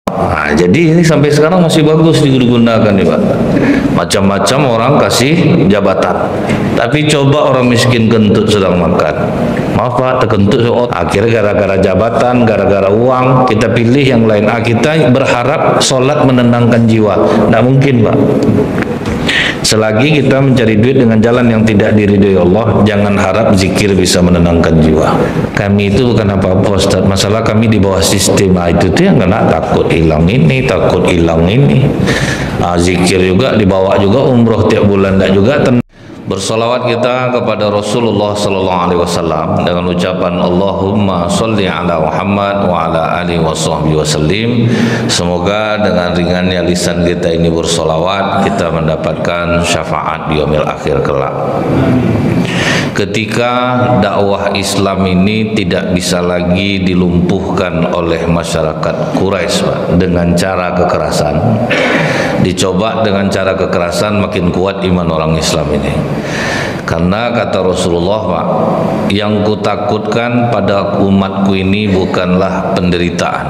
Nah, jadi ini sampai sekarang masih bagus digunakan nih Pak. Macam-macam orang kasih jabatan. Tapi coba orang miskin kentut sedang makan. Maaf Pak, terkentut akhirnya gara-gara jabatan, gara-gara uang, kita pilih yang lain. Kita berharap sholat menenangkan jiwa. Tidak mungkin Pak. Selagi kita mencari duit dengan jalan yang tidak diridhoi Allah, jangan harap zikir bisa menenangkan jiwa. Kami itu bukan apa-apa Ustaz, masalah kami di bawah sistem itu tuh yang kena takut hilang ini, takut hilang ini. Zikir juga dibawa juga, umroh tiap bulan tidak juga. Bersolawat kita kepada Rasulullah Sallallahu Alaihi Wasallam dengan ucapan Allahumma sholli ala Muhammad wa ala alihi wasallim. Semoga dengan ringannya lisan kita ini bersolawat, kita mendapatkan syafaat di yaumil akhir kelak. Ketika dakwah Islam ini tidak bisa lagi dilumpuhkan oleh masyarakat Quraisy dengan cara kekerasan, dicoba dengan cara kekerasan, makin kuat iman orang Islam ini. Karena kata Rasulullah Pak, yang kutakutkan pada umatku ini bukanlah penderitaan,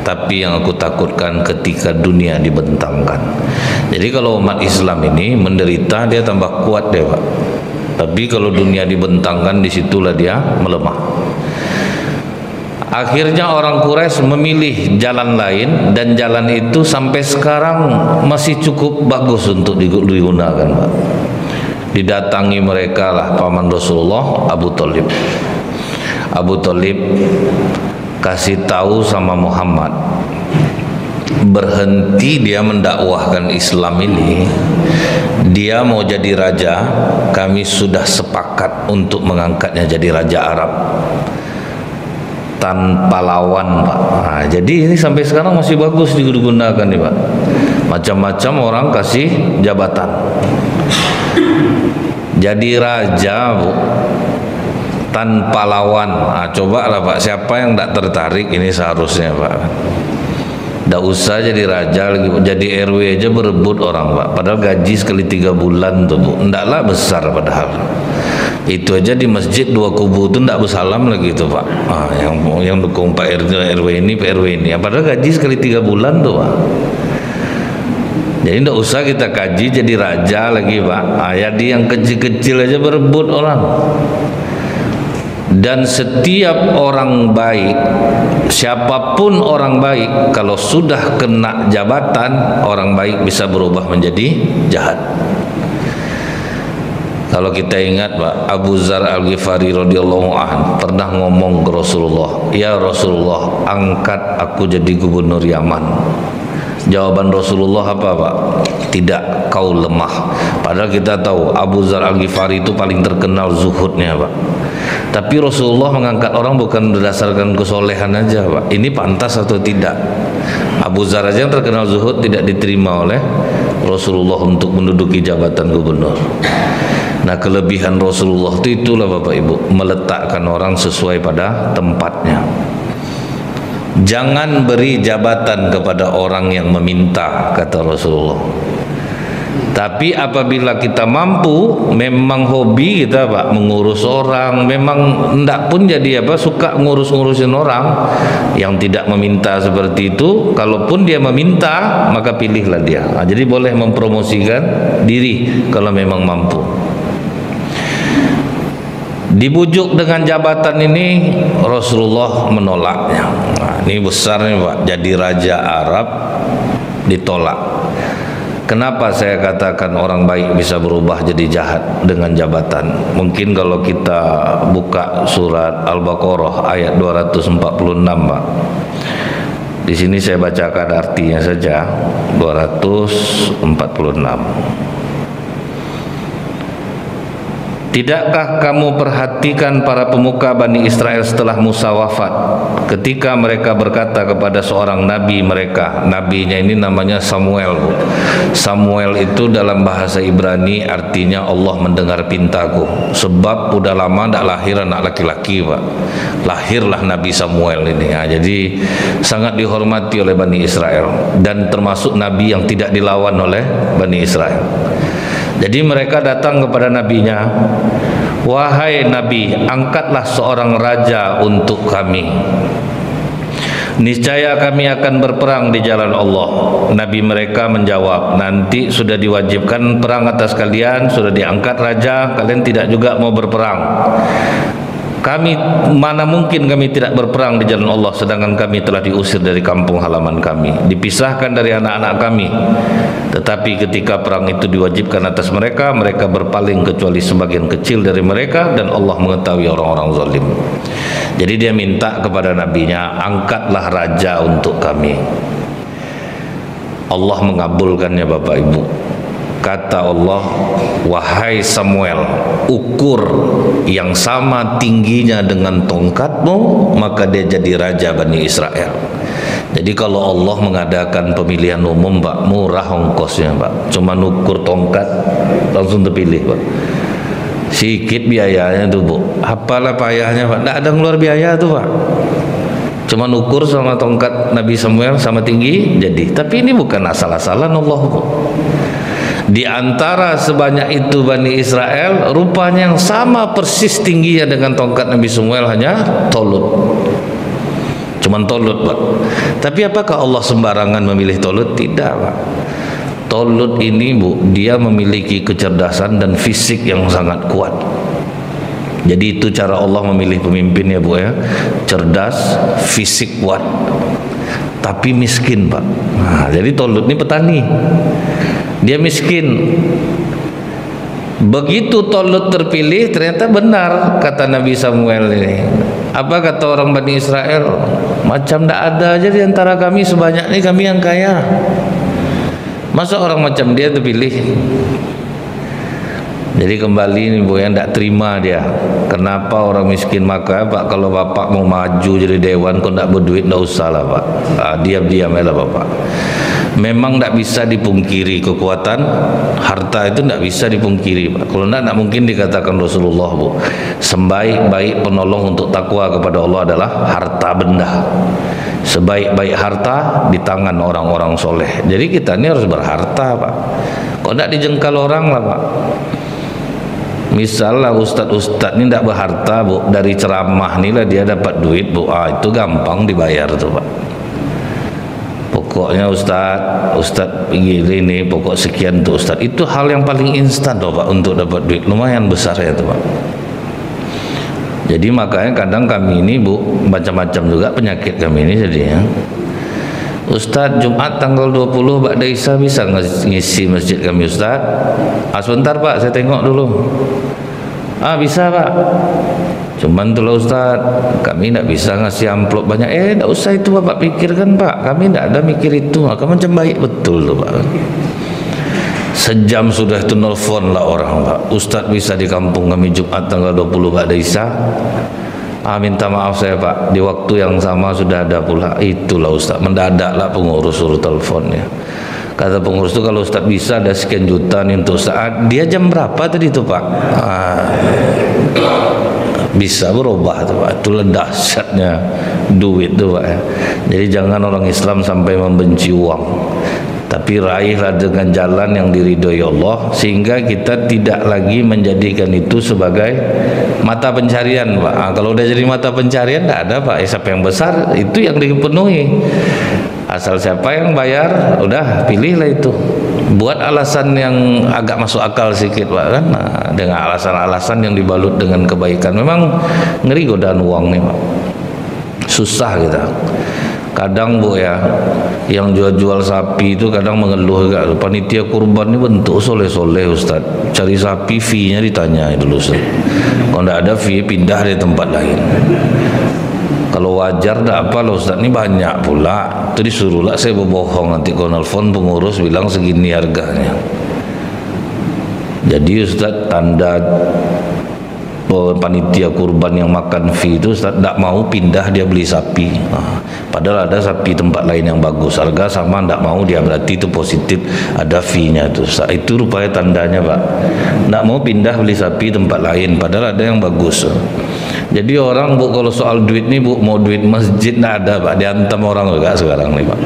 tapi yang aku takutkan ketika dunia dibentangkan. Jadi kalau umat Islam ini menderita, dia tambah kuat deh Pak. Tapi kalau dunia dibentangkan, disitulah dia melemah. Akhirnya orang Quraisy memilih jalan lain, dan jalan itu sampai sekarang masih cukup bagus untuk digunakan Pak. Didatangi mereka lah paman Rasulullah, Abu Thalib. Abu Thalib kasih tahu sama Muhammad, berhenti dia mendakwahkan Islam ini, dia mau jadi raja, kami sudah sepakat untuk mengangkatnya jadi raja Arab tanpa lawan Pak. Nah, jadi ini sampai sekarang masih bagus digunakan nih Pak. Macam-macam orang kasih jabatan. Jadi raja Bu, tanpa lawan. Nah, coba lah Pak, siapa yang tidak tertarik ini seharusnya Pak. Tidak usah jadi raja lagi, jadi RW aja berebut orang Pak. Padahal gaji sekali 3 bulan tuh Bu, tidaklah besar padahal. Itu aja di masjid 2 kubu itu tidak bersalam lagi itu Pak. Yang dukung Pak RW ini, Pak RW ini. Padahal gaji sekali 3 bulan tuh Pak. Jadi tidak usah kita kaji jadi raja lagi Pak. Jadi yang kecil-kecil aja berebut orang. Dan setiap orang baik, siapapun orang baik, kalau sudah kena jabatan, orang baik bisa berubah menjadi jahat. Kalau kita ingat Pak, Abu Dzar Al-Ghifari radhiyallahu anhu pernah ngomong ke Rasulullah, "Ya Rasulullah, angkat aku jadi gubernur Yaman." Jawaban Rasulullah apa Pak? Tidak, kau lemah. Padahal kita tahu Abu Dzar Al-Ghifari itu paling terkenal zuhudnya Pak. Tapi Rasulullah mengangkat orang bukan berdasarkan kesolehan aja Pak. Ini pantas atau tidak. Abu Dzar aja yang terkenal zuhud tidak diterima oleh Rasulullah untuk menduduki jabatan gubernur. Nah, kelebihan Rasulullah itu itulah Bapak Ibu, meletakkan orang sesuai pada tempatnya. Jangan beri jabatan kepada orang yang meminta, kata Rasulullah. Tapi apabila kita mampu, memang hobi kita Pak mengurus orang, memang enggak pun jadi suka ngurus-ngurusin orang yang tidak meminta seperti itu. Kalaupun dia meminta, maka pilihlah dia. Jadi boleh mempromosikan diri kalau memang mampu. Dibujuk dengan jabatan ini, Rasulullah menolaknya. Ini besar nih Pak, jadi raja Arab ditolak. Kenapa saya katakan orang baik bisa berubah jadi jahat dengan jabatan? Mungkin kalau kita buka surat Al-Baqarah ayat 246 Pak. Di sini saya bacakan artinya saja, 246. Tidakkah kamu perhatikan para pemuka Bani Israel setelah Musa wafat, ketika mereka berkata kepada seorang nabi mereka, nabinya ini namanya Samuel. Samuel itu dalam bahasa Ibrani artinya Allah mendengar pintaku, sebab udah lama tidak lahir anak laki-laki Pak. Lahirlah Nabi Samuel ini. Jadi sangat dihormati oleh Bani Israel dan termasuk nabi yang tidak dilawan oleh Bani Israel. Jadi mereka datang kepada nabinya, "Wahai nabi, angkatlah seorang raja untuk kami." niscaya kami akan berperang di jalan Allah. Nabi mereka menjawab, nanti sudah diwajibkan perang atas kalian, sudah diangkat raja, kalian tidak juga mau berperang. Kami, mana mungkin kami tidak berperang di jalan Allah, sedangkan kami telah diusir dari kampung halaman kami, dipisahkan dari anak-anak kami. Tetapi ketika perang itu diwajibkan atas mereka, mereka berpaling kecuali sebagian kecil dari mereka, dan Allah mengetahui orang-orang zalim. Jadi dia minta kepada nabinya, angkatlah raja untuk kami. Allah mengabulkannya Bapak Ibu. Kata Allah, wahai Samuel, ukur yang sama tingginya dengan tongkatmu, maka dia jadi raja Bani Israel. Jadi kalau Allah mengadakan pemilihan umum Pak, murah ongkosnya Pak, cuma ukur tongkat langsung terpilih Pak. Sikit biayanya tuh Bu, apalah payahnya Pak, tidak ada ngeluar biaya tuh Pak, cuma ukur sama tongkat Nabi Samuel sama tinggi jadi. Tapi ini bukan asal-asalan Allah Bu. Di antara sebanyak itu Bani Israel, rupanya yang sama persis tingginya dengan tongkat Nabi Samuel hanya Tolut. Cuman Tolut Pak. Tapi apakah Allah sembarangan memilih Tolut? Tidak Pak. Tolut ini Bu, dia memiliki kecerdasan dan fisik yang sangat kuat. Jadi itu cara Allah memilih pemimpin ya Bu ya. Cerdas, fisik kuat, tapi miskin Pak. Nah, jadi Tolut ini petani, dia miskin. Begitu Tolut terpilih, ternyata benar kata Nabi Samuel ini. Apa kata orang Bani Israel? Macam tidak ada aja di antara kami sebanyak ini, kami yang kaya. Masa orang macam dia terpilih? Jadi kembali ini Bu yang tidak terima dia. Kenapa orang miskin? Maka Pak, kalau Bapak mau maju jadi dewan, kok tidak berduit, tidak usah lah Pak. Diam-diam lah Bapak. Memang tidak bisa dipungkiri kekuatan harta itu, tidak bisa dipungkiri Pak. Kalau tidak mungkin dikatakan Rasulullah Bu, sebaik-baik penolong untuk takwa kepada Allah adalah harta benda. Sebaik-baik harta di tangan orang-orang soleh. Jadi kita ini harus berharta Pak. Kok tidak dijengkal orang lah Pak. Misalnya ustadz-ustadz ini tidak berharta Bu, dari ceramah inilah dia dapat duit Bu, itu gampang dibayar tuh Pak. Pokoknya Ustadz ini pokok sekian tuh Ustadz, itu hal yang paling instan tuh Pak untuk dapat duit, lumayan besar ya tuh Pak. Jadi makanya kadang kami ini Bu, macam-macam juga penyakit kami ini jadinya. Ustadz, Jumat tanggal 20 Ba'da Isya bisa ngisi masjid kami Ustadz? Sebentar Pak, saya tengok dulu. Bisa Pak. Cuman tuh Ustadz, kami tidak bisa ngasih amplop banyak. Tidak usah itu Bapak pikirkan Pak, kami tidak ada mikir itu. Kamu macam baik betul tuh Pak. Sejam sudah itu nelfon lah orang Pak, Ustadz bisa di kampung kami Jumat tanggal 20 Ba'da Isya? Minta maaf saya Pak, di waktu yang sama sudah ada pula. Itulah Ustadz, mendadak lah pengurus suruh teleponnya. Kata pengurus itu kalau Ustadz bisa ada sekian juta nih untuk Ustadz. Dia jam berapa tadi tuh Pak? Bisa berubah tuh Pak. Itulah dahsyatnya duit tuh Pak ya. Jadi jangan orang Islam sampai membenci uang, tapi raihlah dengan jalan yang diridhoi Allah, sehingga kita tidak lagi menjadikan itu sebagai mata pencarian Pak. Kalau udah jadi mata pencarian tidak ada Pak, siapa yang besar itu yang dipenuhi, asal siapa yang bayar udah pilihlah itu. Buat alasan yang agak masuk akal sedikit Pak kan, dengan alasan-alasan yang dibalut dengan kebaikan. Memang ngeri godaan uang nih Pak, susah kita. Kadang Bu ya, yang jual-jual sapi itu kadang mengeluh juga, panitia kurban ini bentuk soleh-soleh Ustaz, cari sapi fee-nya ditanya dulu Ustaz, kalau tidak ada fee pindah di tempat lain. Kalau wajar tidak apa loh Ustaz, ini banyak pula. Itu disuruhlah saya berbohong, nanti kalau nelfon pengurus bilang segini harganya. Jadi Ustaz, tanda panitia kurban yang makan fee itu Ustaz tidak mau pindah, dia beli sapi. Padahal ada sapi tempat lain yang bagus, harga sama, tidak mau dia, berarti itu positif, ada fee-nya itu Ustaz. Itu rupanya tandanya Pak, tidak mau pindah beli sapi tempat lain, padahal ada yang bagus. Jadi orang Bu, kalau soal duit nih Bu, mau duit masjid tidak ada Pak, diantam orang juga sekarang nih Pak.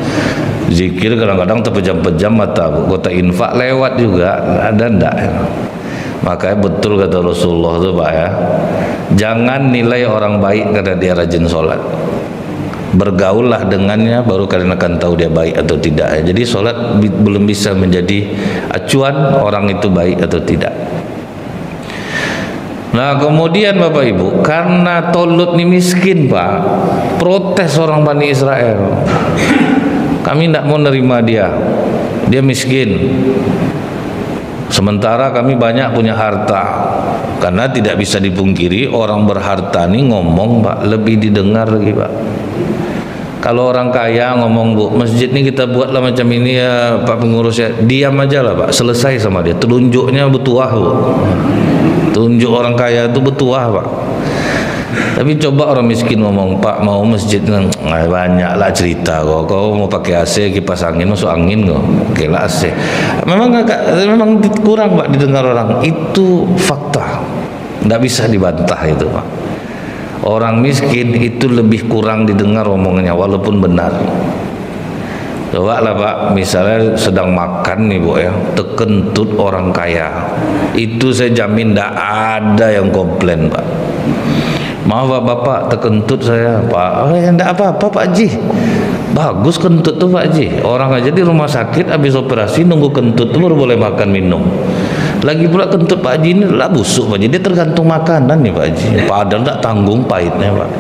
Zikir kadang-kadang terpejam-pejam mata Bu, kota infak lewat juga, ada ndak ya? Makanya betul kata Rasulullah itu Pak ya, jangan nilai orang baik karena dia rajin sholat. bergaullah dengannya, baru kalian akan tahu dia baik atau tidak. Jadi sholat belum bisa menjadi acuan orang itu baik atau tidak. Nah kemudian Bapak Ibu, karena Tolut ini miskin Pak, protes orang Bani Israel, kami tidak mau nerima dia miskin, sementara kami banyak punya harta. Karena tidak bisa dipungkiri orang berharta ini ngomong Pak, lebih didengar lagi Pak. Kalau orang kaya ngomong, Bu, masjid ini kita buatlah macam ini ya Pak pengurus ya, diam aja lah Pak, selesai sama dia. Telunjuknya betuah Bu, tunjuk orang kaya itu betuah Pak. Tapi coba orang miskin ngomong, Pak mau masjid, banyak lah cerita kau mau pakai AC, kipas angin, masuk angin kok, oke lah AC. Memang kurang Pak didengar orang, itu fakta, nggak bisa dibantah itu Pak. Orang miskin itu lebih kurang didengar omongannya walaupun benar. Coba lah Pak, misalnya sedang makan nih Bu ya, tekentut orang kaya, itu saya jamin tidak ada yang komplain Pak. Maaf Pak, Bapak tekentut saya Pak. Oh ya tidak apa-apa Pak Haji, bagus kentut tuh Pak Haji. Orang aja di rumah sakit habis operasi nunggu kentut tuh baru boleh makan minum. Lagi pula kentut Pak Haji ini lah busuk Pak Haji, dia tergantung makanan nih Pak Haji, padahal tidak tanggung pahitnya Pak.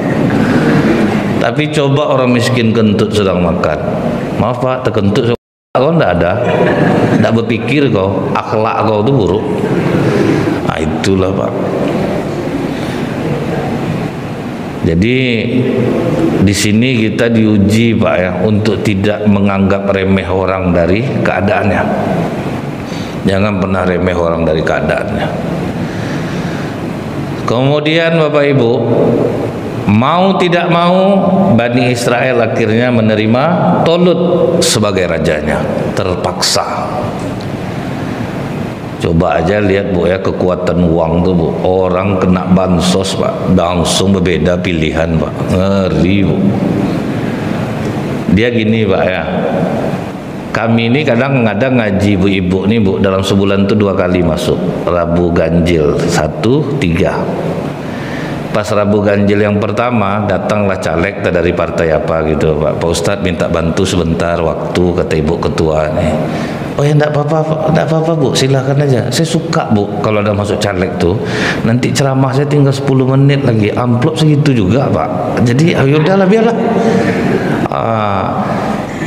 Tapi coba orang miskin kentut sedang makan, maaf Pak terkentut kau tidak ada, tidak berpikir kau, akhlak kau itu buruk. Nah itulah Pak. Jadi di sini kita diuji Pak ya, untuk tidak menganggap remeh orang dari keadaannya. Jangan pernah remeh orang dari keadaannya. Kemudian Bapak Ibu, mau tidak mau Bani Israel akhirnya menerima Tolut sebagai rajanya, terpaksa. Coba aja lihat Bu ya, kekuatan uang tuh Bu, orang kena bansos Pak, langsung berbeda pilihan Pak, ngeri Bu. Dia gini Pak ya, kami ini kadang-kadang ngaji ibu-ibu nih Bu, dalam sebulan tuh 2 kali masuk, Rabu Ganjil 1, 3. Pas Rabu Ganjil yang pertama datanglah caleg dari partai apa gitu Pak, Pak Ustadz minta bantu sebentar waktu, kata Ibu Ketua nih. Oh ya enggak apa-apa Bu, silakan aja. Saya suka Bu kalau ada masuk caleg tuh, nanti ceramah saya tinggal 10 menit lagi, amplop segitu juga Pak. Jadi ayo udahlah biarlah.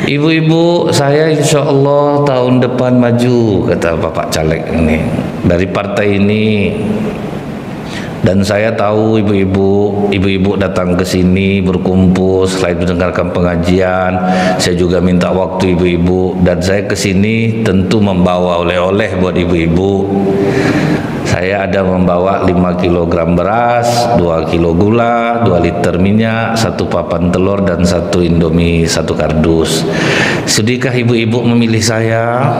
Ibu-ibu saya insya Allah tahun depan maju, kata Bapak caleg ini dari partai ini. Dan saya tahu ibu-ibu datang ke sini berkumpul selain mendengarkan pengajian, saya juga minta waktu ibu-ibu, dan saya ke sini tentu membawa oleh-oleh buat ibu-ibu. Saya ada membawa 5 kg beras, 2 kg gula, 2 liter minyak, 1 papan telur, dan 1 Indomie, 1 kardus. Sudihkah ibu-ibu memilih saya?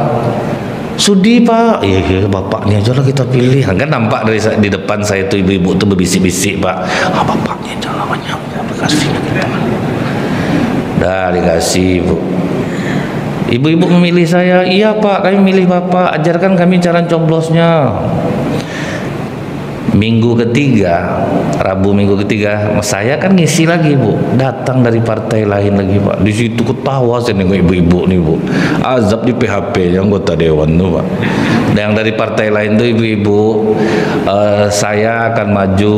Sudi Pak. Iya bapaknya aja lah kita pilih. Kan nampak dari di depan saya tuh ibu-ibu tuh berbisik-bisik Pak. Bapaknya aja lah banyak, kasih kita. Dah dikasih Bu. Ibu-ibu memilih saya. Iya Pak, kami milih Bapak. Ajarkan kami cara coblosnya. Minggu ketiga, Rabu minggu ketiga, saya kan ngisi lagi Bu, datang dari partai lain lagi Pak. Di situ ketawa saya nengok ibu-ibu nih Bu, azab di PHP yang anggota dewan tuh Pak. Dan yang dari partai lain tuh ibu-ibu, saya akan maju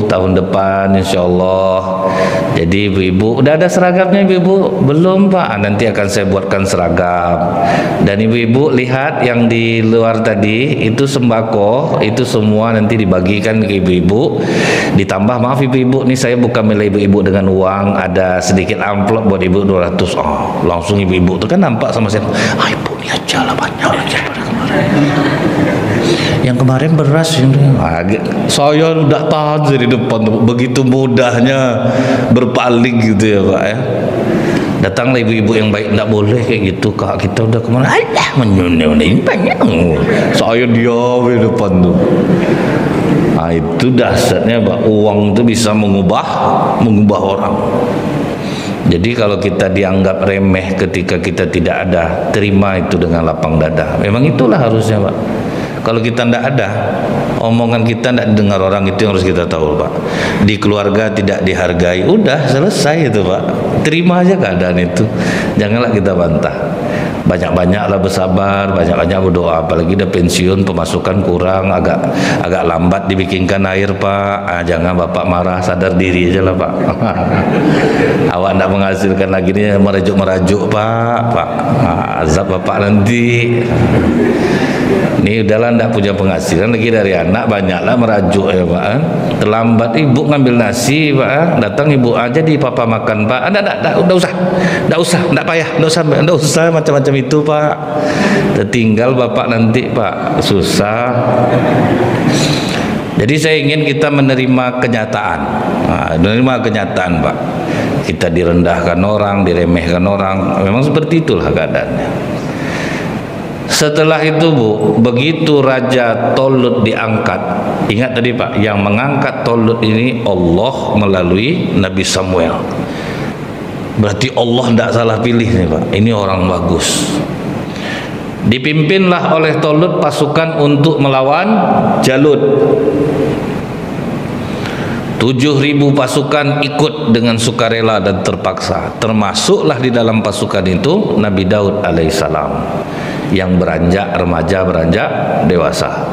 tahun depan insya Allah. Jadi ibu-ibu udah ada seragamnya ibu-ibu? Belum Pak, nanti akan saya buatkan seragam. Dan ibu-ibu lihat yang di luar tadi itu sembako, itu semua nanti dibagikan ke ibu-ibu. Ditambah maaf ibu-ibu, nih saya bukan milih ibu-ibu dengan uang, ada sedikit amplop buat ibu 200. Oh, langsung ibu-ibu tuh kan nampak sama saya. Ibu ini aja lah banyak lagi pada kemarin. Yang kemarin beras ini, saya udah tahan dari depan tuh, begitu mudahnya berpaling gitu ya Pak ya. Datanglah ibu-ibu yang baik, enggak boleh kayak gitu Kak, kita udah kemana? Alah menyunih banyak. Saya diam di depan tuh. Nah, itu dasarnya Pak, uang itu bisa mengubah orang. Jadi kalau kita dianggap remeh ketika kita tidak ada, terima itu dengan lapang dada. Memang itulah harusnya Pak. Kalau kita tidak ada, Omongan kita tidak didengar orang, itu yang harus kita tahu, Pak. Di keluarga tidak dihargai, udah selesai itu, Pak. Terima aja keadaan itu, janganlah kita bantah. Banyak-banyaklah bersabar, banyak-banyak berdoa. Apalagi udah pensiun, pemasukan kurang, agak lambat dibikinkan air, Pak. Jangan Bapak marah, sadar diri aja lah, Pak. Awak tidak menghasilkan lagi ini, merajuk-merajuk, Pak. Azab Bapak nanti. Ini udahlah, tidak punya penghasilan lagi dari anak, banyaklah merajuk ya, Pak. Terlambat ibu ngambil nasi, Pak. Datang ibu aja di papa makan, Pak. Udah usah, tidak payah, tidak usah macam-macam itu, Pak. Tertinggal Bapak nanti, Pak. Susah. Jadi saya ingin kita menerima kenyataan. Menerima kenyataan, Pak. Kita direndahkan orang, diremehkan orang. Memang seperti itulah keadaannya. Setelah itu, Bu, begitu Raja Tolut diangkat, ingat tadi, Pak, yang mengangkat Tolut ini Allah melalui Nabi Samuel. Berarti Allah tidak salah pilih nih, Pak. Ini orang bagus. Dipimpinlah oleh Tolut pasukan untuk melawan Jalut. 7.000 pasukan ikut dengan sukarela dan terpaksa. Termasuklah di dalam pasukan itu Nabi Daud alaihissalam, yang beranjak remaja, beranjak dewasa.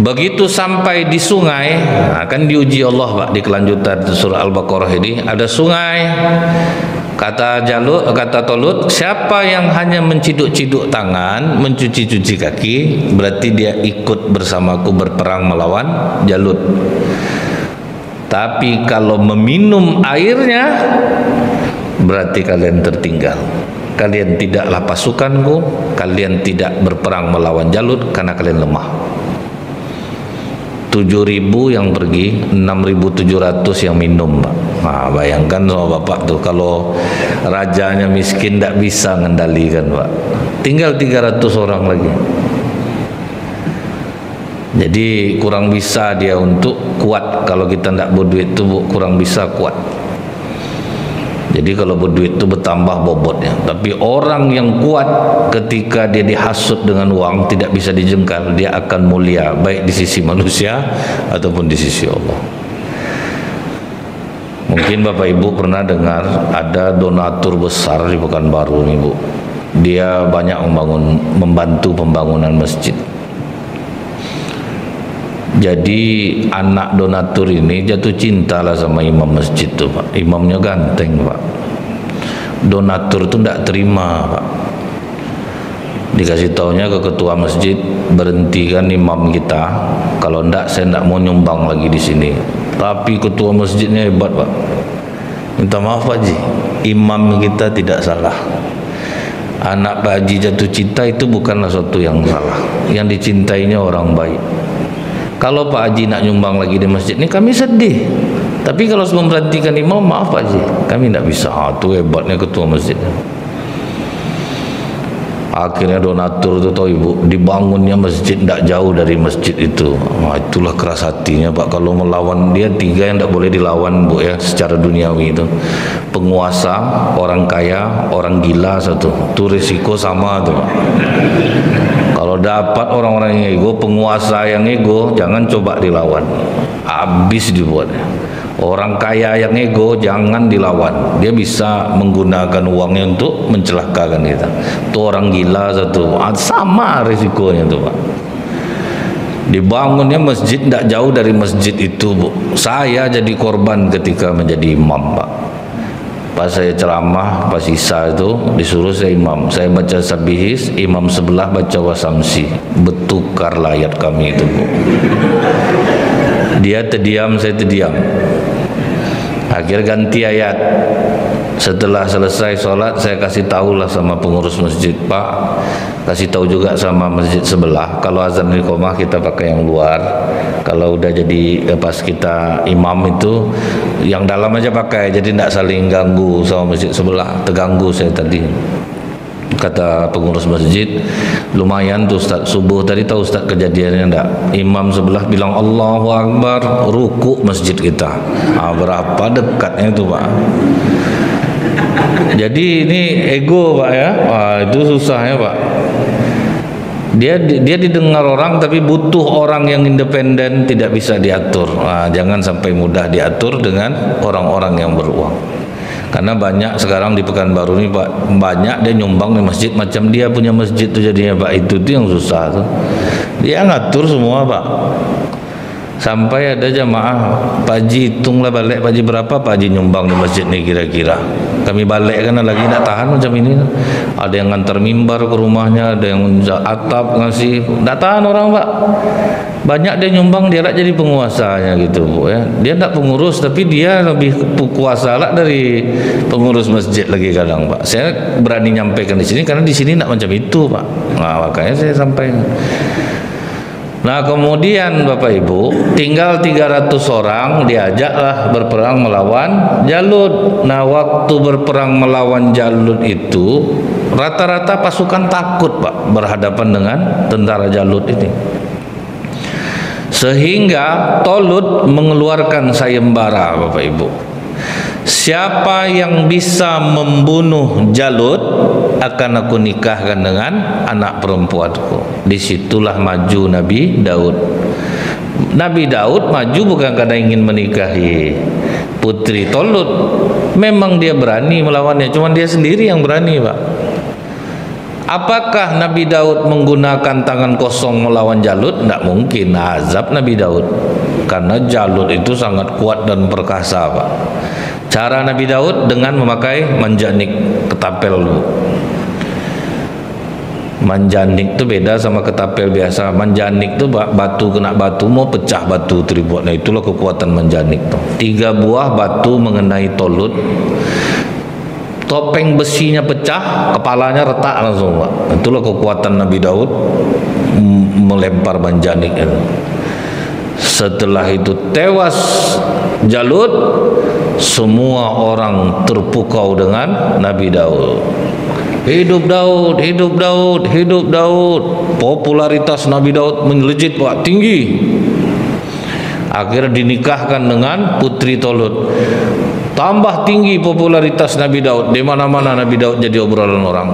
Begitu sampai di sungai, akan diuji Allah, Pak. Di kelanjutan surah Al-Baqarah ini ada sungai. Kata Tolut, siapa yang hanya menciduk-ciduk tangan, mencuci-cuci kaki, berarti dia ikut bersamaku berperang melawan Jalut. Tapi kalau meminum airnya, berarti kalian tertinggal. Kalian tidaklah pasukanku, kalian tidak berperang melawan Jalut karena kalian lemah. 7.000 yang pergi, 6.700 yang minum, Pak. Nah, bayangkan sama Bapak tuh, kalau rajanya miskin tidak bisa mengendalikan, Pak. Tinggal 300 orang lagi. Jadi kurang bisa dia untuk kuat. Kalau kita tidak berduit itu, Bu, kurang bisa kuat. Jadi kalau berduit itu bertambah bobotnya. Tapi orang yang kuat ketika dia dihasut dengan uang tidak bisa dijengkal, dia akan mulia baik di sisi manusia ataupun di sisi Allah. Mungkin Bapak Ibu pernah dengar ada donatur besar di Pekanbaru nih, Bu. Dia banyak membantu pembangunan masjid. Jadi anak donatur ini jatuh cinta lah sama imam masjid tuh, Pak. Imamnya ganteng, Pak. Donatur tuh tidak terima, Pak. Dikasih taunya ke ketua masjid, berhentikan imam kita. Kalau enggak, saya enggak mau nyumbang lagi di sini. Tapi ketua masjidnya hebat, Pak. Minta maaf, Pak Haji, imam kita tidak salah. Anak Pak Haji jatuh cinta itu bukanlah sesuatu yang salah. Yang dicintainya orang baik. Kalau Pak Haji nak nyumbang lagi di masjid ini, kami sedih. Tapi kalau memberhentikan imam, maaf Pak Haji, kami tidak bisa. Itu hebatnya ketua masjid. Akhirnya donatur itu, tahu Ibu, dibangunnya masjid tidak jauh dari masjid itu. Itulah keras hatinya, Pak. Kalau melawan dia, 3 yang tidak boleh dilawan, Bu, ya, secara duniawi itu. Penguasa, orang kaya, orang gila satu. Itu risiko sama tuh, Pak. Kalau dapat orang-orang yang ego, penguasa yang ego, jangan coba dilawan. Habis dibuatnya. Orang kaya yang ego jangan dilawan. Dia bisa menggunakan uangnya untuk mencelakakan kita. Itu orang gila satu. Sama risikonya tuh, Pak. Dibangunnya masjid tidak jauh dari masjid itu, Bu. Saya jadi korban ketika menjadi imam, Pak. Pas saya ceramah, pas Isya itu disuruh saya imam. Saya baca sabihis, imam sebelah baca wasamsi. Bertukar ayat kami itu, Bu. Dia terdiam, saya terdiam. Akhir ganti ayat. Setelah selesai sholat, saya kasih tahulah sama pengurus masjid, Pak, kasih tahu juga sama masjid sebelah, kalau azan iqamah kita pakai yang luar. Kalau udah jadi pas kita imam itu yang dalam aja pakai, jadi tidak saling ganggu sama masjid sebelah. Terganggu saya tadi. Kata pengurus masjid, lumayan tuh Ustaz, subuh tadi tahu Ustaz kejadiannya enggak? Imam sebelah bilang Allahu Akbar, ruku masjid kita. Berapa dekatnya itu, Pak. Jadi ini ego, Pak, ya. Itu susah ya, Pak. Dia didengar orang, tapi butuh orang yang independen, tidak bisa diatur. Jangan sampai mudah diatur dengan orang-orang yang beruang. Karena banyak sekarang di Pekanbaru ini Pak, banyak dia nyumbang di masjid macam dia punya masjid tuh jadinya Pak. Itu yang susah tuh. Dia ngatur semua Pak. Sampai ada jamaah, Pak Haji hitunglah balik Pak Haji berapa Pak Haji nyumbang di masjid ni kira-kira. Kami balik kan lagi tak tahan macam ini. Ada yang ngantar mimbar ke rumahnya, ada yang atap ngasih, tak tahan orang Pak. Banyak dia nyumbang, dia lah jadi penguasanya gitu Bu ya. Dia tak pengurus, tapi dia lebih kuasa lah dari pengurus masjid lagi kadang Pak. Saya berani nyampaikan di sini karena di sini tak macam itu Pak. Nah makanya saya sampaikan. Nah kemudian Bapak Ibu, tinggal 300 orang diajaklah berperang melawan Jalut. Nah waktu berperang melawan Jalut itu rata-rata pasukan takut Pak berhadapan dengan tentara Jalut ini. Sehingga Tolut mengeluarkan sayembara Bapak Ibu. Siapa yang bisa membunuh Jalut akan aku nikahkan dengan anak perempuanku. Disitulah maju Nabi Daud. Nabi Daud maju bukan karena ingin menikahi putri Tolut. Memang dia berani melawannya, cuma dia sendiri yang berani Pak. Apakah Nabi Daud menggunakan tangan kosong melawan Jalut? Tidak mungkin. Azab Nabi Daud. Karena Jalut itu sangat kuat dan perkasa Pak. Cara Nabi Daud dengan memakai manjanik, ketapel dulu. Manjanik itu beda sama ketapel biasa. Manjanik itu batu kena batu, mau pecah batu terbuat. Nah itulah kekuatan manjanik tuh. 3 buah batu mengenai Tolut, topeng besinya pecah, kepalanya retak langsung Pak. Itulah kekuatan Nabi Daud melempar manjanik itu. Setelah itu tewas Jalut, semua orang terpukau dengan Nabi Daud. Hidup Daud, hidup Daud, hidup Daud. Popularitas Nabi Daud melejit Pak, tinggi. Akhirnya dinikahkan dengan putri Tolut. Tambah tinggi popularitas Nabi Daud. Di mana-mana Nabi Daud jadi obrolan orang.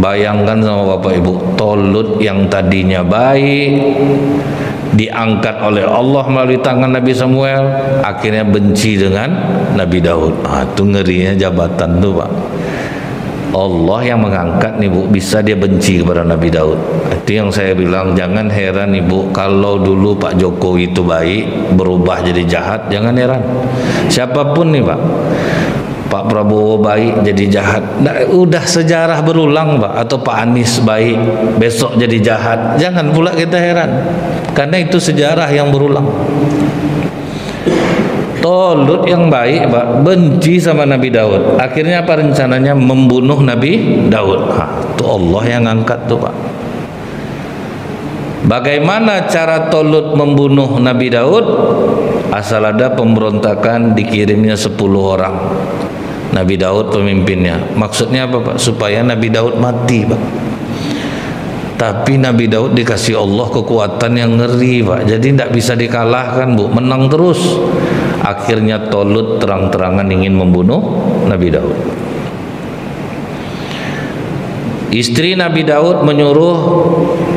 Bayangkan sama Bapak Ibu, Tolut yang tadinya baik diangkat oleh Allah melalui tangan Nabi Samuel, akhirnya benci dengan Nabi Daud. Itu ngerinya jabatan tuh Pak. Allah yang mengangkat nih Bu, bisa dia benci kepada Nabi Daud. Itu yang saya bilang, jangan heran Ibu kalau dulu Pak Jokowi itu baik berubah jadi jahat, jangan heran. Siapapun nih Pak, Pak Prabowo baik jadi jahat, nah, udah sejarah berulang Pak. Atau Pak Anies baik besok jadi jahat, jangan pula kita heran, karena itu sejarah yang berulang. Tolut yang baik Pak benci sama Nabi Daud. Akhirnya apa rencananya? Membunuh Nabi Daud. Itu Allah yang angkat tuh Pak. Bagaimana cara Tolut membunuh Nabi Daud? Asal ada pemberontakan, dikirimnya 10 orang. Nabi Daud pemimpinnya. Maksudnya apa Pak? Supaya Nabi Daud mati Pak. Tapi Nabi Daud dikasih Allah kekuatan yang ngeri Pak. Jadi tidak bisa dikalahkan Bu, menang terus. Akhirnya Tolut terang-terangan ingin membunuh Nabi Daud. Istri Nabi Daud menyuruh,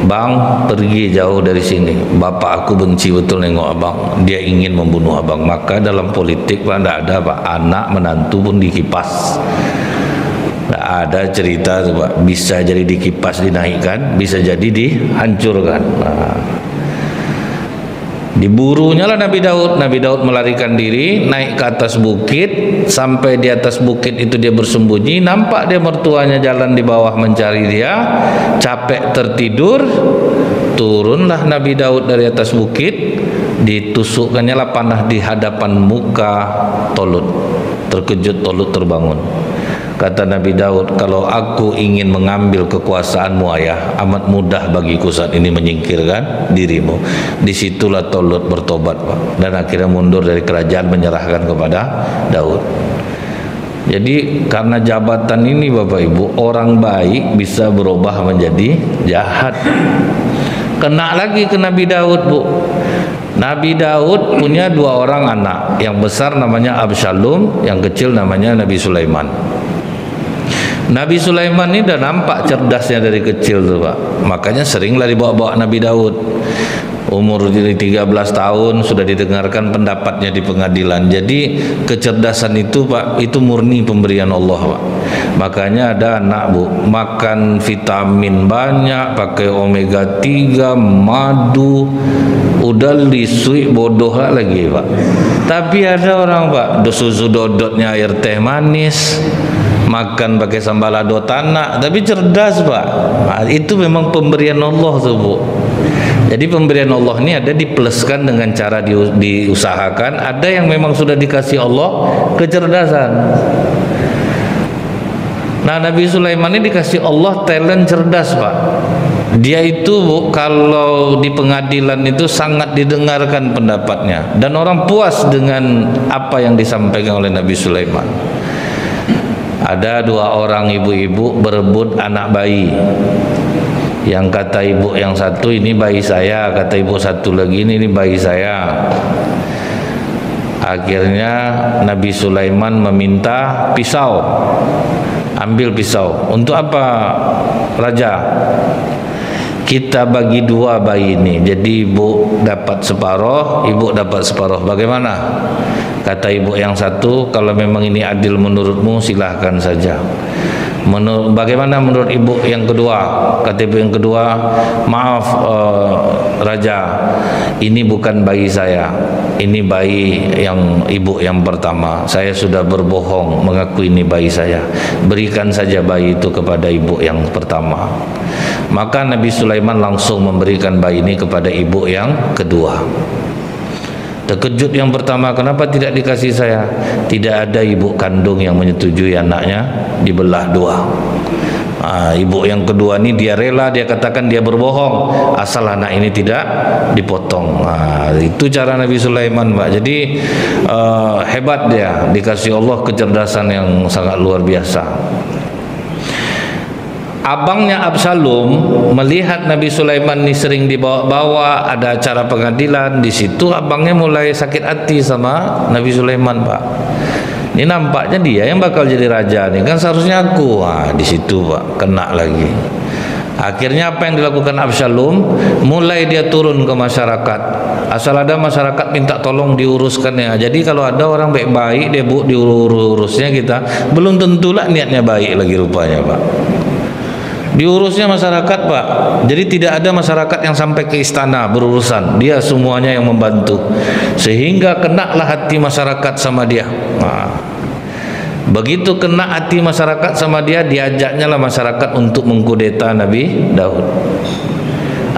"Bang, pergi jauh dari sini. Bapak aku benci betul nengok abang. Dia ingin membunuh abang." Maka dalam politik Pak tidak ada Pak, anak menantu pun dikipas. Tidak ada cerita Pak, bisa jadi dikipas dinaikkan, bisa jadi dihancurkan. Diburunya lah Nabi Daud. Nabi Daud melarikan diri, naik ke atas bukit. Sampai di atas bukit itu dia bersembunyi. Nampak dia mertuanya jalan di bawah mencari dia. Capek tertidur. Turunlah Nabi Daud dari atas bukit. Ditusukkannya lah panah di hadapan muka Tolut. Terkejut Tolut terbangun. Kata Nabi Daud, "Kalau aku ingin mengambil kekuasaanmu ayah, amat mudah bagiku saat ini menyingkirkan dirimu." Disitulah Tolut bertobat Pak, dan akhirnya mundur dari kerajaan, menyerahkan kepada Daud. Jadi karena jabatan ini Bapak Ibu, orang baik bisa berubah menjadi jahat. Kena lagi ke Nabi Daud Bu. Nabi Daud punya 2 orang anak. Yang besar namanya Absalom, yang kecil namanya Nabi Sulaiman. Nabi Sulaiman ini udah nampak cerdasnya dari kecil tuh Pak. Makanya seringlah dibawa-bawa Nabi Daud. Umur 13 tahun sudah didengarkan pendapatnya di pengadilan. Jadi kecerdasan itu Pak, itu murni pemberian Allah Pak. Makanya ada anak Bu, makan vitamin banyak, pakai omega 3, madu, udah lisui bodoh lagi Pak. Tapi ada orang Pak, susu dodotnya air teh manis, makan pakai sambal lado tanah, tapi cerdas Pak. Nah, itu memang pemberian Allah tuh Bu. Jadi pemberian Allah ini ada dipluskan dengan cara diusahakan, ada yang memang sudah dikasih Allah kecerdasan. Nah, Nabi Sulaiman ini dikasih Allah talent cerdas Pak. Dia itu Bu, kalau di pengadilan itu sangat didengarkan pendapatnya, dan orang puas dengan apa yang disampaikan oleh Nabi Sulaiman. Ada 2 orang ibu-ibu berebut anak bayi. Yang kata ibu yang satu, ini bayi saya, kata ibu satu lagi, ini bayi saya. Akhirnya Nabi Sulaiman meminta pisau. Ambil pisau. Untuk apa Raja? Kita bagi 2 bayi ini. Jadi ibu dapat separuh, ibu dapat separuh. Bagaimana? Kata ibu yang satu, kalau memang ini adil menurutmu silahkan saja. Bagaimana menurut ibu yang kedua? Kata ibu yang kedua, maaf Raja, ini bukan bayi saya, ini bayi yang ibu yang pertama. Saya sudah berbohong mengaku ini bayi saya. Berikan saja bayi itu kepada ibu yang pertama. Maka Nabi Sulaiman langsung memberikan bayi ini kepada ibu yang kedua. Terkejut yang pertama, kenapa tidak dikasih saya? Tidak ada ibu kandung yang menyetujui anaknya dibelah 2. Ibu yang kedua ini dia rela, dia katakan dia berbohong asal anak ini tidak dipotong. Itu cara Nabi Sulaiman Pak. Jadi hebat dia, dikasih Allah kecerdasan yang sangat luar biasa. Abangnya Absalom melihat Nabi Sulaiman ini sering dibawa-bawa, ada acara pengadilan, di situ abangnya mulai sakit hati sama Nabi Sulaiman Pak. Ini nampaknya dia yang bakal jadi raja nih, kan seharusnya aku. Di situ Pak kena lagi. Akhirnya apa yang dilakukan Absalom? Mulai dia turun ke masyarakat. Asal ada masyarakat minta tolong diuruskannya. Jadi kalau ada orang baik-baik dia Bu diurusnya kita, belum tentulah niatnya baik lagi rupanya Pak. Diurusnya masyarakat Pak. Jadi tidak ada masyarakat yang sampai ke istana berurusan. Dia semuanya yang membantu. Sehingga kenalah hati masyarakat sama dia. Begitu kena hati masyarakat sama dia, diajaknya lah masyarakat untuk mengkudeta Nabi Daud.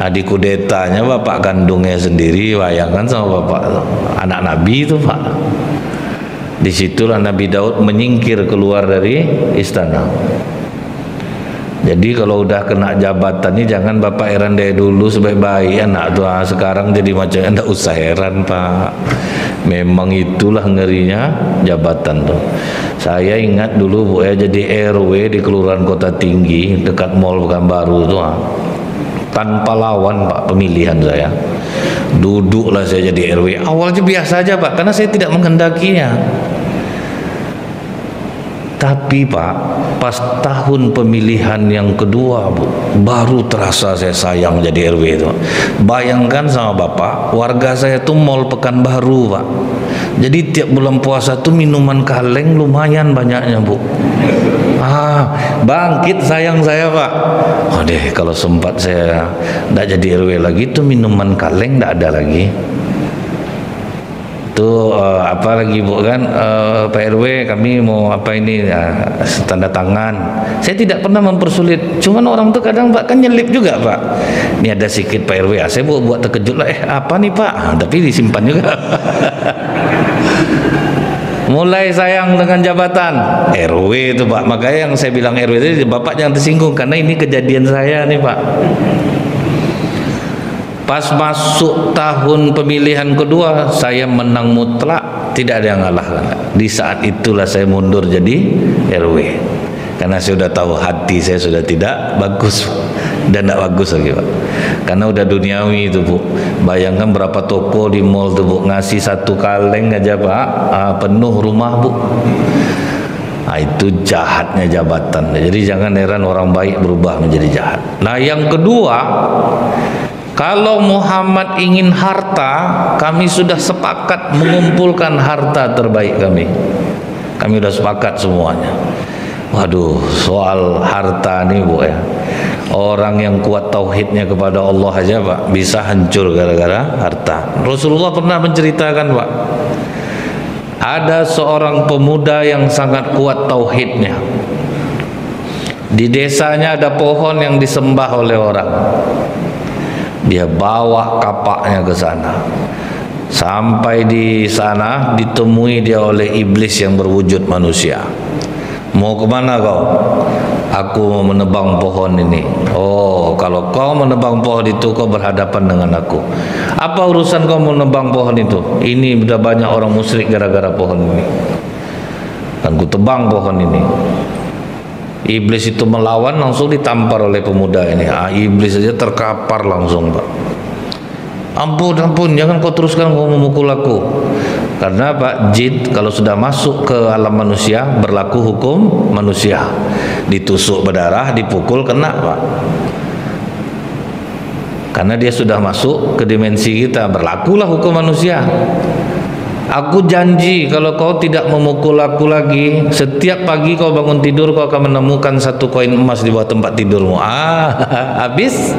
Dikudetanya bapak kandungnya sendiri, bayangkan sama bapak anak Nabi itu Pak. Disitulah Nabi Daud menyingkir keluar dari istana. Jadi kalau udah kena jabatan ini jangan bapak heran dari dulu sebaik-baik anak tuh. Sekarang jadi macam enggak usah heran Pak. Memang itulah ngerinya jabatan tuh. Saya ingat dulu Bu ya, jadi RW di Kelurahan Kota Tinggi dekat Mall Pekanbaru tuh. Tanpa lawan Pak pemilihan saya. Duduklah saya jadi RW. Awalnya biasa aja Pak, karena saya tidak menghendakinya. Tapi Pak, pas tahun pemilihan yang kedua Bu, baru terasa saya sayang jadi RW itu. Bayangkan sama Bapak, warga saya tuh Mall Pekanbaru Pak. Jadi tiap bulan puasa tuh minuman kaleng lumayan banyaknya Bu. Bangkit sayang saya Pak. Deh kalau sempat saya tidak jadi RW lagi tuh minuman kaleng tidak ada lagi. Itu apa lagi Bu kan, Pak RW kami mau apa ini tanda tangan. Saya tidak pernah mempersulit, cuman orang tuh kadang Pak kan nyelip juga Pak. Ini ada sikit Pak RW, saya buat terkejut lah, apa nih Pak, tapi disimpan juga. Mulai sayang dengan jabatan RW itu Pak. Makanya yang saya bilang RW itu Bapak jangan tersinggung, karena ini kejadian saya nih Pak. Pas masuk tahun pemilihan kedua, saya menang mutlak, tidak ada yang ngalahkan. Di saat itulah saya mundur jadi RW, karena saya sudah tahu hati saya sudah tidak bagus dan tidak bagus lagi Pak. Karena udah duniawi itu Bu. Bayangkan berapa toko di mall tuh Bu, ngasih 1 kaleng aja Pak, penuh rumah Bu. Nah, itu jahatnya jabatan. Jadi jangan heran orang baik berubah menjadi jahat. Nah, yang kedua, kalau Muhammad ingin harta, kami sudah sepakat mengumpulkan harta terbaik kami. Kami sudah sepakat semuanya. Waduh, soal harta nih Bu ya. Orang yang kuat tauhidnya kepada Allah aja Pak bisa hancur gara-gara harta. Rasulullah pernah menceritakan Pak, ada seorang pemuda yang sangat kuat tauhidnya. Di desanya ada pohon yang disembah oleh orang. Dia bawa kapaknya ke sana. Sampai di sana ditemui dia oleh iblis yang berwujud manusia. Mau kemana kau? Aku mau menebang pohon ini. Oh, kalau kau menebang pohon itu, kau berhadapan dengan aku. Apa urusan kau menebang pohon itu? Ini sudah banyak orang musyrik gara-gara pohon ini. Dan ku tebang pohon ini. Iblis itu melawan, langsung ditampar oleh pemuda ini. Iblis saja terkapar langsung Pak. Ampun, ampun, jangan kau teruskan kau memukul aku. Karena Pak, jin kalau sudah masuk ke alam manusia berlaku hukum manusia. Ditusuk berdarah, dipukul kena Pak. Karena dia sudah masuk ke dimensi kita, berlakulah hukum manusia. Aku janji kalau kau tidak memukul aku lagi, setiap pagi kau bangun tidur kau akan menemukan satu koin emas di bawah tempat tidurmu. Habis.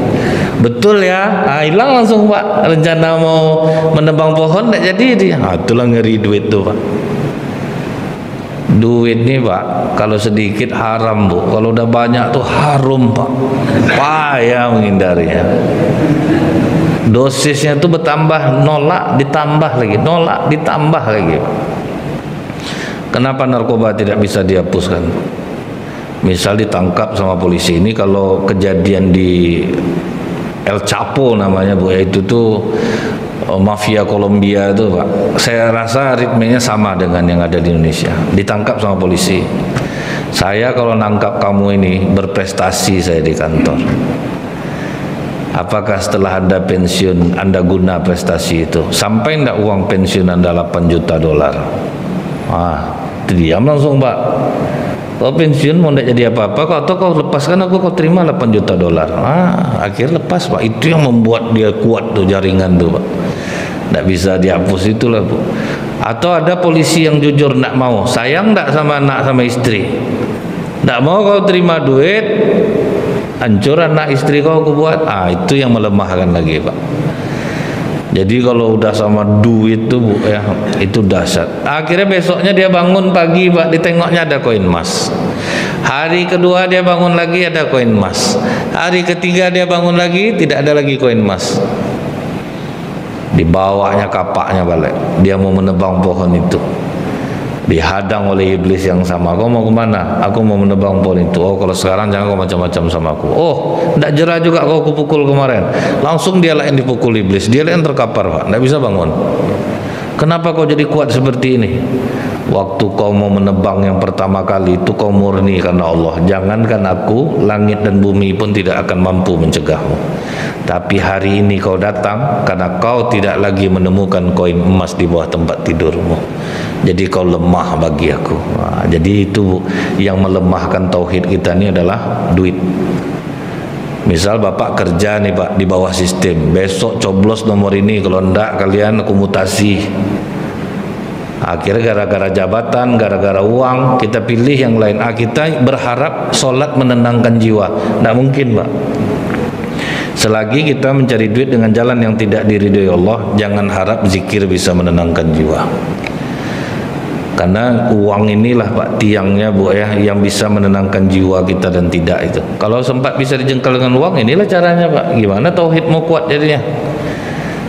Betul ya. Hilang langsung Pak. Rencana mau menebang pohon tidak jadi dia. Itulah ngeri duit tuh Pak. Duit nih Pak, kalau sedikit haram Bu, kalau udah banyak tuh harum Pak. Payah menghindarinya. Dosisnya tuh bertambah, nolak ditambah lagi, nolak ditambah lagi. Kenapa narkoba tidak bisa dihapuskan? Misal ditangkap sama polisi, ini kalau kejadian di El Chapo namanya Bu, yaitu tuh mafia Kolombia itu Pak. Saya rasa ritmenya sama dengan yang ada di Indonesia. Ditangkap sama polisi. Saya kalau nangkap kamu ini berprestasi saya di kantor. Apakah setelah Anda pensiun Anda guna prestasi itu? Sampai enggak uang pensiun Anda 8 juta dolar? Diam langsung Pak. Kau pensiun mau enggak jadi apa-apa, atau kau lepaskan aku, kau terima 8 juta dolar. Akhirnya lepas Pak. Itu yang membuat dia kuat tuh jaringan tuh Pak. Enggak bisa dihapus itulah Bu. Atau ada polisi yang jujur enggak mau, sayang enggak sama anak sama istri. Enggak mau kau terima duit, hancur anak istri kau aku buat. Itu yang melemahkan lagi Pak. Jadi kalau udah sama duit tuh Bu ya, itu dahsyat. Akhirnya besoknya dia bangun pagi Pak, ditengoknya ada koin emas. Hari kedua dia bangun lagi ada koin emas. Hari ketiga dia bangun lagi tidak ada lagi koin emas. Dibawanya kapaknya balik. Dia mau menebang pohon itu. Dihadang oleh iblis yang sama. Kau mau kemana? Aku mau menebang pohon itu. Oh, kalau sekarang jangan kau macam-macam sama aku. Oh, tidak jerah juga kau kupukul kemarin. Langsung dia lah yang dipukul iblis. Dia lah yang terkapar Pak, tidak bisa bangun. Kenapa kau jadi kuat seperti ini? Waktu kau mau menebang yang pertama kali itu kau murni karena Allah. Jangankan aku, langit dan bumi pun tidak akan mampu mencegahmu. Tapi hari ini kau datang karena kau tidak lagi menemukan koin emas di bawah tempat tidurmu. Jadi kau lemah bagi aku. Jadi itu yang melemahkan tauhid kita ini adalah duit. Misal Bapak kerja nih Pak di bawah sistem, besok coblos nomor ini, kalau enggak kalian akumutasi. Akhirnya gara-gara jabatan, gara-gara uang kita pilih yang lain. Kita berharap sholat menenangkan jiwa. Tidak mungkin Pak. Selagi kita mencari duit dengan jalan yang tidak diridhoi Allah, jangan harap zikir bisa menenangkan jiwa. Karena uang inilah Pak tiangnya Bu ya, yang bisa menenangkan jiwa kita dan tidak itu. Kalau sempat bisa dijengkel dengan uang, inilah caranya Pak. Gimana tauhid mau kuat jadinya?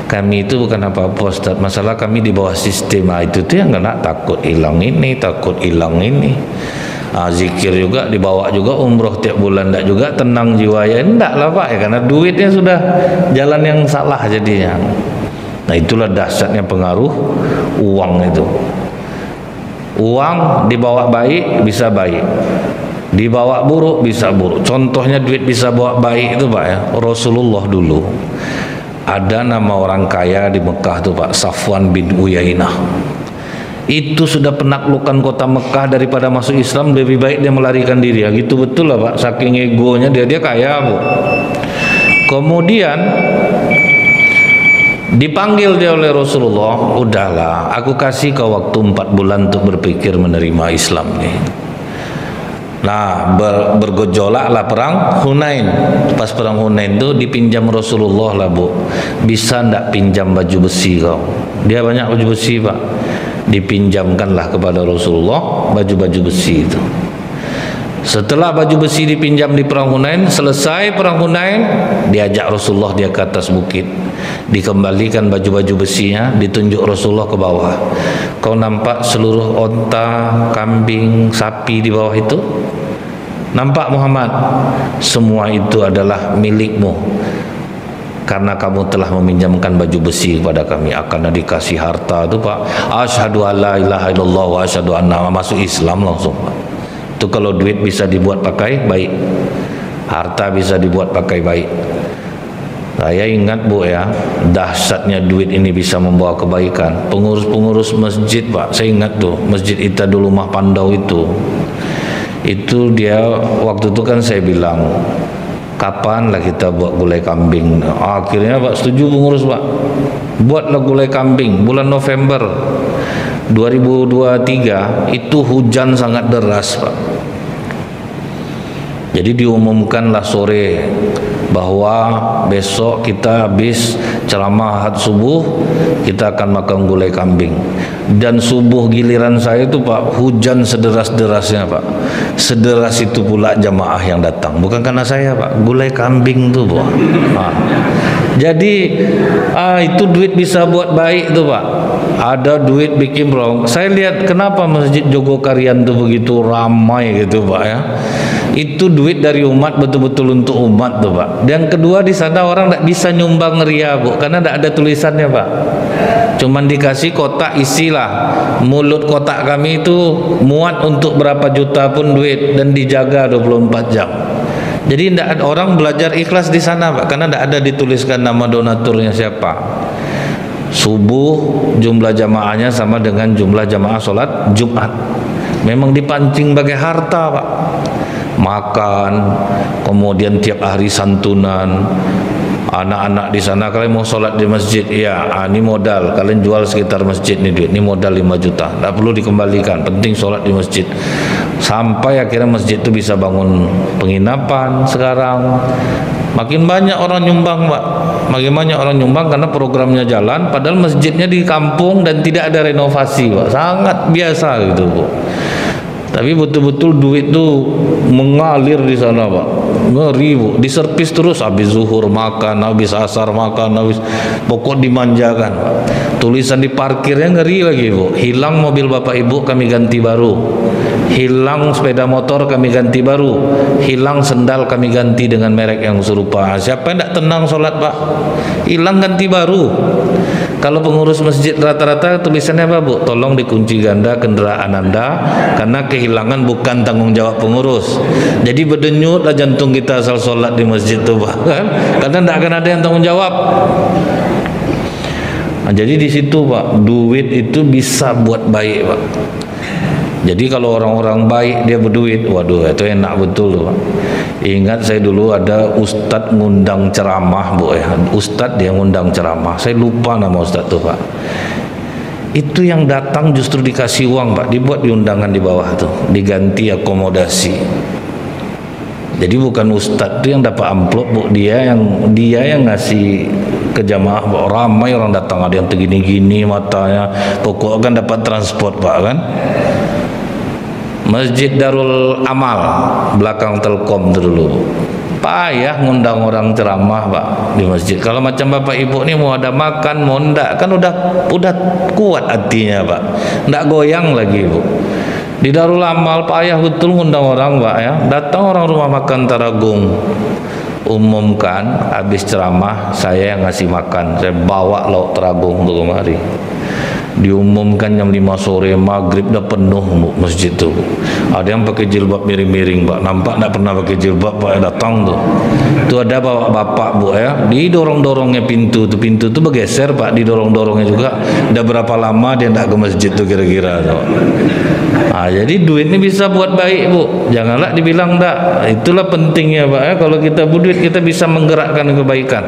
Kami itu bukan apa-apa Ustaz, masalah kami di bawah sistem. Itu tuh yang kena takut hilang ini, takut hilang ini. Zikir juga dibawa juga, umroh tiap bulan enggak juga, tenang jiwa ya enggak lah Pak ya, karena duitnya sudah jalan yang salah jadinya. Nah itulah dahsyatnya pengaruh uang itu. Uang dibawa baik bisa baik, dibawa buruk bisa buruk. Contohnya duit bisa bawa baik itu Pak ya, Rasulullah dulu ada nama orang kaya di Mekah tuh Pak, Safwan bin Uyainah. itu sudah penaklukan kota Mekah daripada masuk Islam, lebih baik dia melarikan diri. Ya, gitu betul lah Pak, saking egonya dia kaya Bu. Kemudian dipanggil dia oleh Rasulullah, udahlah aku kasih kau waktu 4 bulan untuk berpikir menerima Islam nih. Nah, bergejolaklah perang Hunain. Pas perang Hunain itu dipinjam Rasulullah lah Bu. Bisa ndak pinjam baju besi kau? Dia banyak baju besi Pak. Dipinjamkanlah kepada Rasulullah baju-baju besi itu. Setelah baju besi dipinjam di perang Hunain, selesai perang Hunain, diajak Rasulullah dia ke atas bukit. Dikembalikan baju-baju besinya, ditunjuk Rasulullah ke bawah. Kau nampak seluruh onta, kambing, sapi di bawah itu? Nampak Muhammad? Semua itu adalah milikmu. Karena kamu telah meminjamkan baju besi kepada kami, akan dikasih harta itu Pak. Asyhadu alla ilaha illallah wa asyhadu anna, masuk Islam langsung Pak. Itu kalau duit bisa dibuat pakai baik, harta bisa dibuat pakai baik. Saya ingat Bu ya, dahsyatnya duit ini bisa membawa kebaikan. Pengurus-pengurus masjid Pak, saya ingat tuh masjid Ita dulu Mah Pandau itu dia waktu itu kan saya bilang, kapan lah kita buat gulai kambing. Akhirnya Pak setuju pengurus Pak, buatlah gulai kambing. Bulan November 2023 itu hujan sangat deras Pak. Jadi diumumkanlah sore bahwa besok kita habis ceramah subuh kita akan makan gulai kambing. Dan subuh giliran saya itu Pak, hujan sederas-derasnya Pak. Sederas itu pula jamaah yang datang. Bukan karena saya Pak, gulai kambing tuh Pak. Jadi itu duit bisa buat baik tuh Pak. Ada duit bikin bro. Saya lihat kenapa Masjid Jogokarian tuh begitu ramai gitu Pak ya. Itu duit dari umat, betul-betul untuk umat tuh Pak. Dan kedua di sana orang tidak bisa nyumbang ria Bu, karena tidak ada tulisannya Pak. Cuman dikasih kotak, isilah. Mulut kotak kami itu muat untuk berapa juta pun duit dan dijaga 24 jam. Jadi tidak ada orang belajar ikhlas di sana Pak, karena tidak ada dituliskan nama donaturnya siapa. Subuh jumlah jamaahnya sama dengan jumlah jamaah sholat Jumat. Memang dipancing bagai harta Pak. Makan, kemudian tiap hari santunan. Anak-anak di sana kalian mau sholat di masjid, ya ini modal, kalian jual sekitar masjid nih duit, ini modal 5 juta, tidak perlu dikembalikan, penting sholat di masjid. Sampai akhirnya masjid itu bisa bangun penginapan. Sekarang makin banyak orang nyumbang Pak, makin banyak orang nyumbang karena programnya jalan, padahal masjidnya di kampung dan tidak ada renovasi Pak, sangat biasa gitu Bu. Tapi betul-betul duit tuh mengalir di sana Pak, ngeri Bu. Diservis terus, habis zuhur makan, habis asar makan, habis pokok dimanjakan Pak. Tulisan di parkirnya ngeri lagi Bu. Hilang mobil Bapak Ibu kami ganti baru, hilang sepeda motor kami ganti baru, hilang sendal kami ganti dengan merek yang serupa. Siapa yang tidak tenang sholat Pak? Hilang ganti baru. Kalau pengurus masjid rata-rata tulisannya apa Bu? Tolong dikunci ganda kendaraan Anda, karena kehilangan bukan tanggung jawab pengurus. Jadi berdenyutlah jantung kita asal sholat di masjid itu Pak, kan? Karena tidak akan ada yang tanggung jawab. Nah, jadi di situ Pak, duit itu bisa buat baik Pak. Jadi kalau orang-orang baik dia berduit, waduh itu enak betul tuh Pak. Ingat saya dulu ada ustadz ngundang ceramah Bu ya, ustadz dia ngundang ceramah, saya lupa nama ustadz tuh Pak. Itu yang datang justru dikasih uang Pak, dibuat di undangan di bawah tuh, diganti akomodasi. Jadi bukan ustadz tuh yang dapat amplop Bu, dia yang ngasih ke jamaah Pak. Ramai orang datang, ada yang tegini-gini matanya, pokoknya kan dapat transport Pak kan. Masjid Darul Amal belakang Telkom dulu. Payah ngundang orang ceramah Pak di masjid. Kalau macam Bapak Ibu nih mau ada makan, mau ndak kan udah kuat hatinya Pak. Ndak goyang lagi Bu. Di Darul Amal payah betul ngundang orang Pak ya. Datang orang rumah makan Taragung. Umumkan habis ceramah saya yang ngasih makan. Saya bawa lauk Taragung untuk kemari. Diumumkan jam 5 sore, maghrib dah penuh masjid tu. Ada yang pakai jilbab miring-miring, Pak. Nampak tak pernah pakai jilbab, Pak, datang tu. Tu ada bapak, Bu, ya. Didorong-dorongnya pintu tu bergeser, Pak, didorong-dorongnya juga. Dah berapa lama dia tak ke masjid tu kira-kira tu. Jadi duit ni bisa buat baik, Bu. Janganlah dibilang tak. Itulah pentingnya, Pak, ya. Kalau kita berduit, kita bisa menggerakkan kebaikan.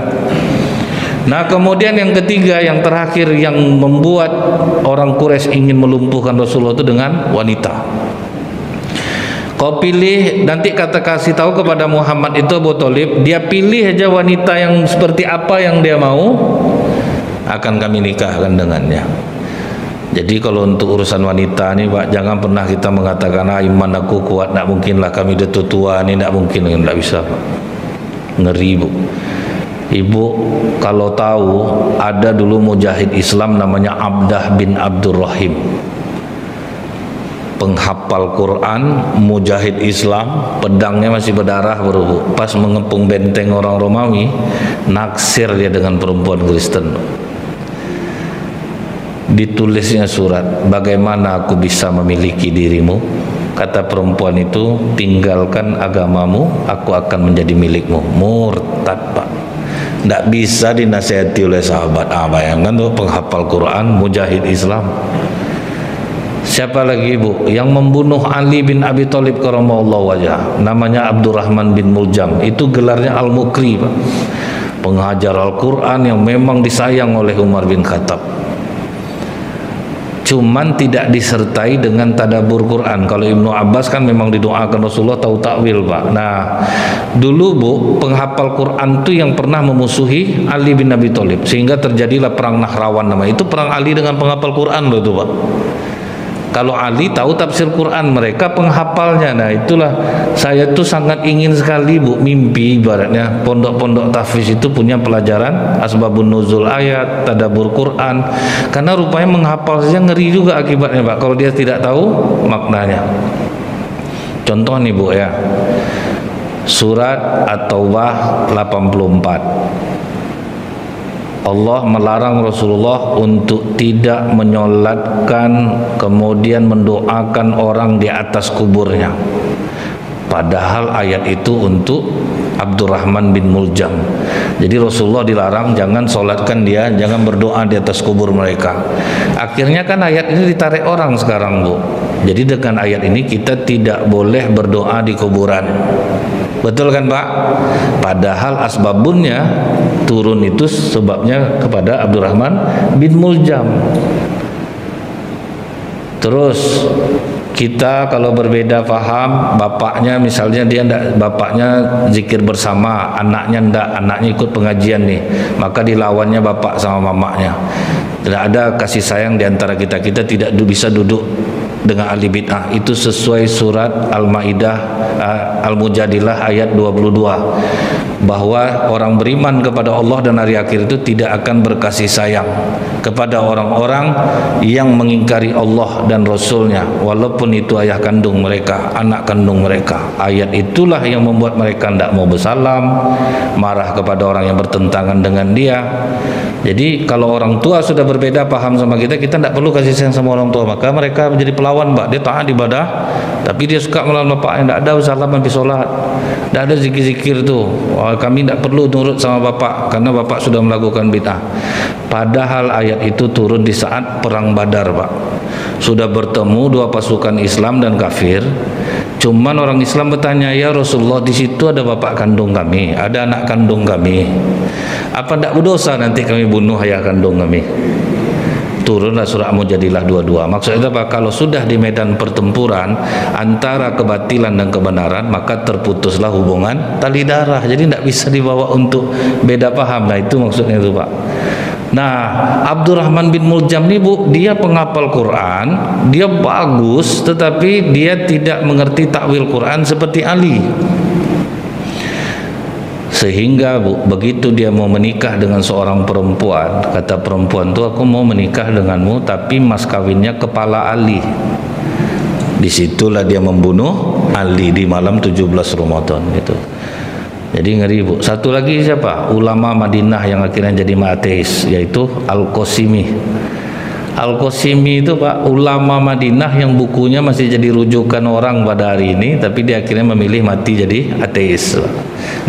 Nah, kemudian yang ketiga, yang terakhir, yang membuat orang Quraisy ingin melumpuhkan Rasulullah itu dengan wanita. Kau pilih, nanti kata kasih tahu kepada Muhammad itu Abu Thalib, dia pilih aja wanita yang seperti apa yang dia mau, akan kami nikahkan dengannya. Jadi kalau untuk urusan wanita ni, Pak, jangan pernah kita mengatakan iman aku kuat, tak mungkin lah, kami dah tua ni, tak mungkin, tak bisa, Pak. Ngeri, Bu. Ibu kalau tahu, ada dulu mujahid Islam namanya Abdah bin Abdurrahim, penghafal Quran, mujahid Islam, pedangnya masih berdarah, baru pas mengepung benteng orang Romawi, naksir dia dengan perempuan Kristen. Ditulisnya surat, bagaimana aku bisa memiliki dirimu? Kata perempuan itu, tinggalkan agamamu, aku akan menjadi milikmu. Murtad, Pak. Tidak bisa dinasihati oleh sahabat. Bayangkan tuh, penghafal Quran, mujahid Islam. Siapa lagi, Bu? Yang membunuh Ali bin Abi Thalib karramallahu wajhah, namanya Abdurrahman bin Muljam. Itu gelarnya Al-Mukri, Pak. Pengajar Al-Quran yang memang disayang oleh Umar bin Khattab. Cuman tidak disertai dengan tadabbur Quran. Kalau Ibnu Abbas kan memang didoakan Rasulullah tahu takwil, Pak. Nah, dulu, Bu, penghafal Quran itu yang pernah memusuhi Ali bin Abi Thalib, sehingga terjadilah perang Nahrawan namanya. Itu perang Ali dengan penghafal Quran loh itu, Pak. Kalau Ali tahu tafsir Quran, mereka penghafalnya. Nah, itulah saya tuh sangat ingin sekali, Bu, mimpi ibaratnya pondok-pondok tahfiz itu punya pelajaran asbabun nuzul ayat, tadabbur Quran. Karena rupanya menghafal saja ngeri juga akibatnya, Pak, kalau dia tidak tahu maknanya. Contoh nih, Bu, ya. Surat At-Taubah 84. Allah melarang Rasulullah untuk tidak menyolatkan kemudian mendoakan orang di atas kuburnya. Padahal ayat itu untuk Abdurrahman bin Muljam. Jadi Rasulullah dilarang jangan solatkan dia, jangan berdoa di atas kubur mereka. Akhirnya kan ayat ini ditarik orang sekarang, Bu. Jadi dengan ayat ini kita tidak boleh berdoa di kuburan. Betul kan, Pak? Padahal asbabunnya turun itu sebabnya kepada Abdurrahman bin Muljam. Terus kita kalau berbeda faham, bapaknya misalnya dia ndak, bapaknya zikir bersama, anaknya ndak, anaknya ikut pengajian nih, maka dilawannya bapak sama mamanya. Tidak ada kasih sayang di antara kita, kita tidak bisa duduk dengan ahli bid'ah. Itu sesuai surat Al-Maidah Al-Mujadilah ayat 22, bahwa orang beriman kepada Allah dan hari akhir itu tidak akan berkasih sayang kepada orang-orang yang mengingkari Allah dan Rasulnya, walaupun itu ayah kandung mereka, anak kandung mereka. Ayat itulah yang membuat mereka tidak mau bersalam, marah kepada orang yang bertentangan dengan dia. Jadi kalau orang tua sudah berbeda paham sama kita, kita tidak perlu kasih sayang sama orang tua, maka mereka menjadi pelawan, Mbak. Dia taat ibadah, tapi dia suka melawan bapaknya, tidak ada salam habis sholat, tidak ada zikir-zikir tuh. Kami tidak perlu nurut sama bapak karena bapak sudah melakukan bid'ah. Padahal ayat itu turun di saat perang Badar, Pak. Sudah bertemu dua pasukan Islam dan kafir. Cuman orang Islam bertanya, ya Rasulullah, di situ ada bapak kandung kami, ada anak kandung kami. Apa tidak berdosa nanti kami bunuh ayah kandung kami? Turunlah surah Mujadilah 22. Maksudnya apa? Kalau sudah di medan pertempuran antara kebatilan dan kebenaran, maka terputuslah hubungan tali darah. Jadi tidak bisa dibawa untuk beda paham. Nah, itu maksudnya itu, Pak. Nah, Abdurrahman bin Muljam ini, Bu, dia penghafal Quran, dia bagus, tetapi dia tidak mengerti takwil Quran seperti Ali. Sehingga, Bu, begitu dia mau menikah dengan seorang perempuan, kata perempuan itu, aku mau menikah denganmu, tapi mas kawinnya kepala Ali. Disitulah dia membunuh Ali di malam 17 Ramadan gitu. Jadi ngeri, Bu. Satu lagi siapa? Ulama Madinah yang akhirnya jadi ateis, yaitu Al-Qasimi. Al-Qasimi itu Pak, ulama Madinah yang bukunya masih jadi rujukan orang pada hari ini, tapi dia akhirnya memilih mati jadi ateis, Pak,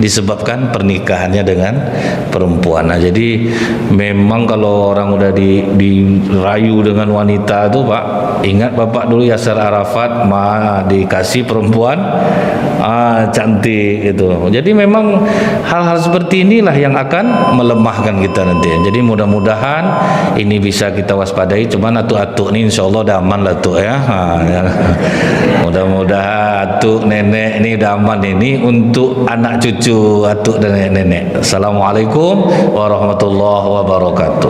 disebabkan pernikahannya dengan perempuan. Nah, jadi memang kalau orang udah dirayu dengan wanita itu Pak, ingat Bapak dulu Yasser Arafat dikasih perempuan cantik itu. Jadi memang hal-hal seperti inilah yang akan melemahkan kita nanti. Jadi mudah-mudahan ini bisa kita waspadai. Cuman atuk-atuk ini insya Allah udah aman lah tuh ya. Mudah-mudahan atuk nenek ini udah aman ini untuk anak cucu atuk dan nenek. Assalamualaikum warahmatullahi wabarakatuh.